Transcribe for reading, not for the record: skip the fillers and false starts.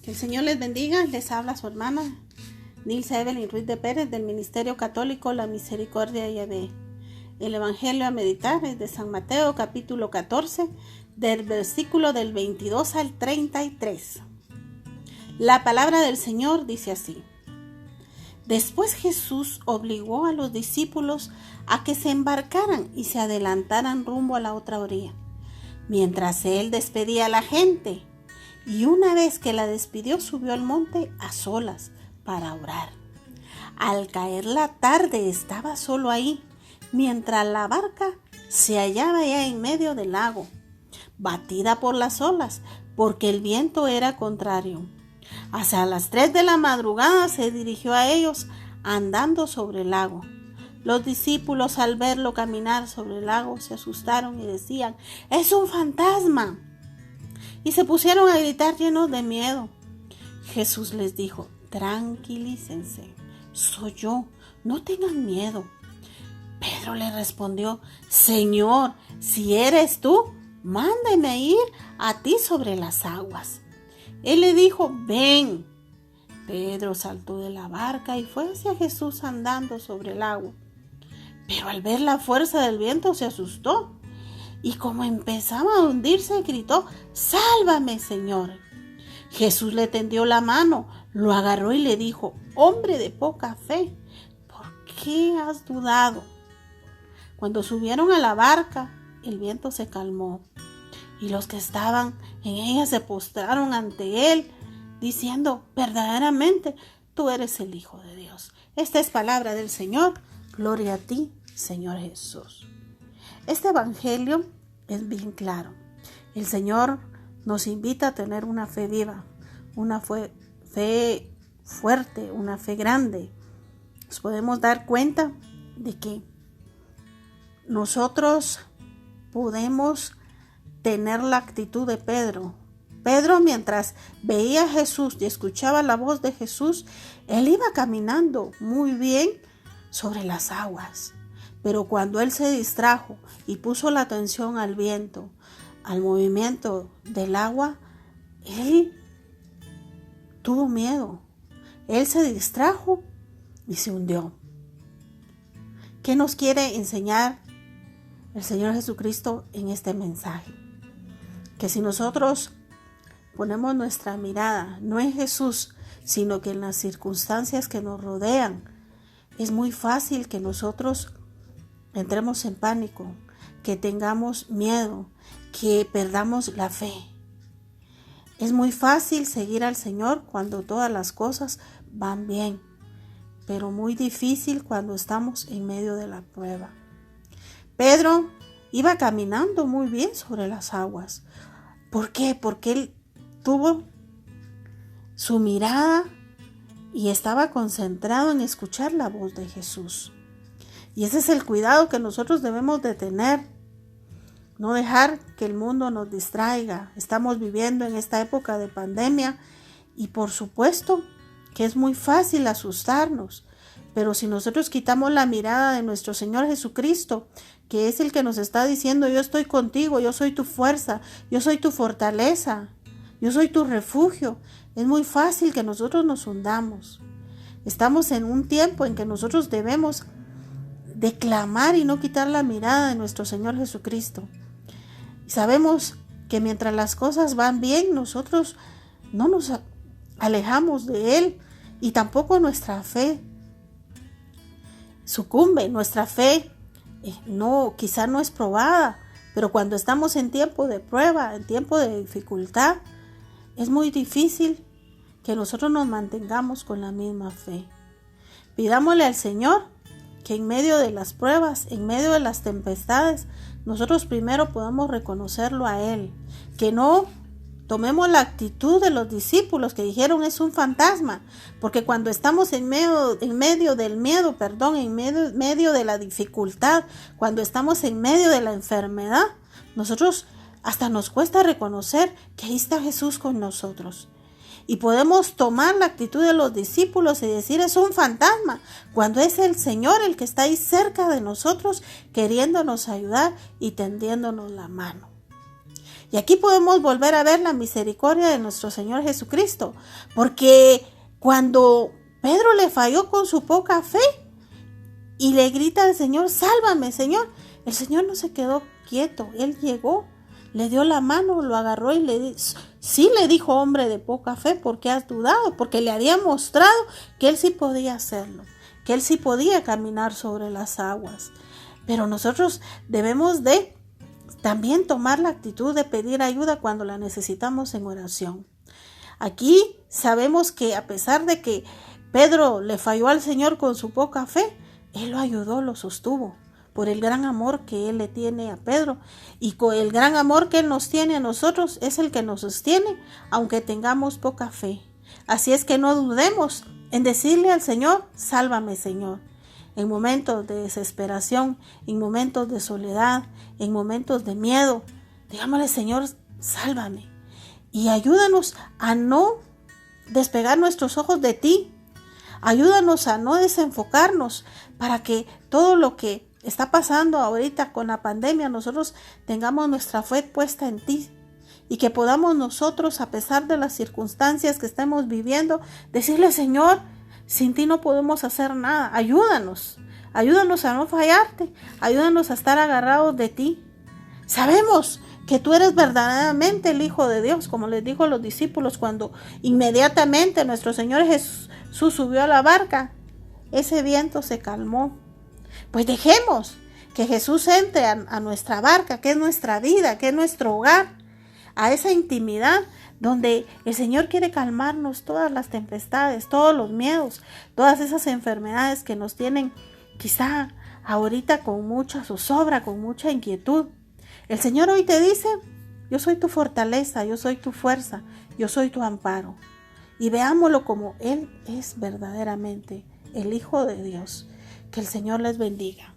Que el Señor les bendiga. Les habla su hermana Nilsa Evelyn Ruiz de Pérez del Ministerio Católico La Misericordia de Yahvé. El Evangelio a meditar es de San Mateo capítulo 14 del versículo del 22 al 33. La palabra del Señor dice así: Después Jesús obligó a los discípulos a que se embarcaran y se adelantaran rumbo a la otra orilla, mientras él despedía a la gente. Y una vez que la despidió, subió al monte a solas para orar. Al caer la tarde estaba solo ahí, mientras la barca se hallaba ya en medio del lago, batida por las olas, porque el viento era contrario. Hacia las 3 de la madrugada se dirigió a ellos andando sobre el lago. Los discípulos, al verlo caminar sobre el lago, se asustaron y decían: ¡Es un fantasma! Y se pusieron a gritar llenos de miedo. Jesús les dijo: tranquilícense, soy yo, no tengan miedo. Pedro le respondió: Señor, si eres tú, mándame ir a ti sobre las aguas. Él le dijo: ven. Pedro saltó de la barca y fue hacia Jesús andando sobre el agua. Pero al ver la fuerza del viento se asustó y como empezaba a hundirse gritó: ¡Sálvame, Señor! Jesús le tendió la mano, lo agarró y le dijo: hombre de poca fe, ¿por qué has dudado? Cuando subieron a la barca, el viento se calmó y los que estaban en ella se postraron ante él, diciendo: verdaderamente, tú eres el Hijo de Dios. Esta es palabra del Señor. Gloria a ti, Señor Jesús. Este evangelio es bien claro. El Señor nos invita a tener una fe viva, una fe fuerte, una fe grande. Nos podemos dar cuenta de que nosotros podemos tener la actitud de Pedro. Pedro, mientras veía a Jesús y escuchaba la voz de Jesús, él iba caminando muy bien sobre las aguas. Pero cuando él se distrajo y puso la atención al viento, al movimiento del agua, él tuvo miedo. Él se distrajo y se hundió. ¿Qué nos quiere enseñar el Señor Jesucristo en este mensaje? Que si nosotros ponemos nuestra mirada no en Jesús, sino que en las circunstancias que nos rodean, es muy fácil que nosotros entremos en pánico, que tengamos miedo, que perdamos la fe. Es muy fácil seguir al Señor cuando todas las cosas van bien, pero muy difícil cuando estamos en medio de la prueba. Pedro iba caminando muy bien sobre las aguas. ¿Por qué? Porque él tuvo su mirada y estaba concentrado en escuchar la voz de Jesús. Y ese es el cuidado que nosotros debemos de tener. No dejar que el mundo nos distraiga. Estamos viviendo en esta época de pandemia y por supuesto que es muy fácil asustarnos. Pero si nosotros quitamos la mirada de nuestro Señor Jesucristo, que es el que nos está diciendo: yo estoy contigo, yo soy tu fuerza, yo soy tu fortaleza, yo soy tu refugio, es muy fácil que nosotros nos hundamos. Estamos en un tiempo en que nosotros debemos de clamar y no quitar la mirada de nuestro Señor Jesucristo. Y sabemos que mientras las cosas van bien, nosotros no nos alejamos de Él y tampoco nuestra fe sucumbe. Nuestra fe quizá no es probada, pero cuando estamos en tiempo de prueba, en tiempo de dificultad, es muy difícil que nosotros nos mantengamos con la misma fe. Pidámosle al Señor que en medio de las pruebas, en medio de las tempestades, nosotros primero podamos reconocerlo a Él, que no tomemos la actitud de los discípulos que dijeron: es un fantasma, porque cuando estamos en medio del miedo, en medio de la dificultad, cuando estamos en medio de la enfermedad, nosotros hasta nos cuesta reconocer que ahí está Jesús con nosotros. Y podemos tomar la actitud de los discípulos y decir: es un fantasma, cuando es el Señor el que está ahí cerca de nosotros, queriéndonos ayudar y tendiéndonos la mano. Y aquí podemos volver a ver la misericordia de nuestro Señor Jesucristo, porque cuando Pedro le falló con su poca fe y le grita al Señor, sálvame, Señor, el Señor no se quedó quieto, Él llegó, le dio la mano, lo agarró y le dijo, hombre de poca fe, ¿por qué has dudado? Porque le había mostrado que Él sí podía hacerlo, que Él sí podía caminar sobre las aguas. Pero nosotros debemos de también tomar la actitud de pedir ayuda cuando la necesitamos en oración. Aquí sabemos que a pesar de que Pedro le falló al Señor con su poca fe, Él lo ayudó, lo sostuvo, por el gran amor que Él le tiene a Pedro. Y con el gran amor que Él nos tiene a nosotros es el que nos sostiene, aunque tengamos poca fe. Así es que no dudemos en decirle al Señor, sálvame, Señor. En momentos de desesperación, en momentos de soledad, en momentos de miedo, digámosle, Señor, sálvame. Y ayúdanos a no despegar nuestros ojos de ti. Ayúdanos a no desenfocarnos para que todo lo que está pasando ahorita con la pandemia, nosotros tengamos nuestra fe puesta en ti. Y que podamos nosotros, a pesar de las circunstancias que estemos viviendo, decirle, Señor, sin ti no podemos hacer nada. Ayúdanos a no fallarte. Ayúdanos a estar agarrados de ti. Sabemos que tú eres verdaderamente el Hijo de Dios, como les dijo a los discípulos cuando inmediatamente nuestro Señor Jesús subió a la barca. Ese viento se calmó. Pues dejemos que Jesús entre a nuestra barca, que es nuestra vida, que es nuestro hogar, a esa intimidad donde el Señor quiere calmarnos todas las tempestades, todos los miedos, todas esas enfermedades que nos tienen quizá ahorita con mucha zozobra, con mucha inquietud. El Señor hoy te dice, yo soy tu fortaleza, yo soy tu fuerza, yo soy tu amparo. Y veámoslo como Él es verdaderamente el Hijo de Dios. Que el Señor les bendiga.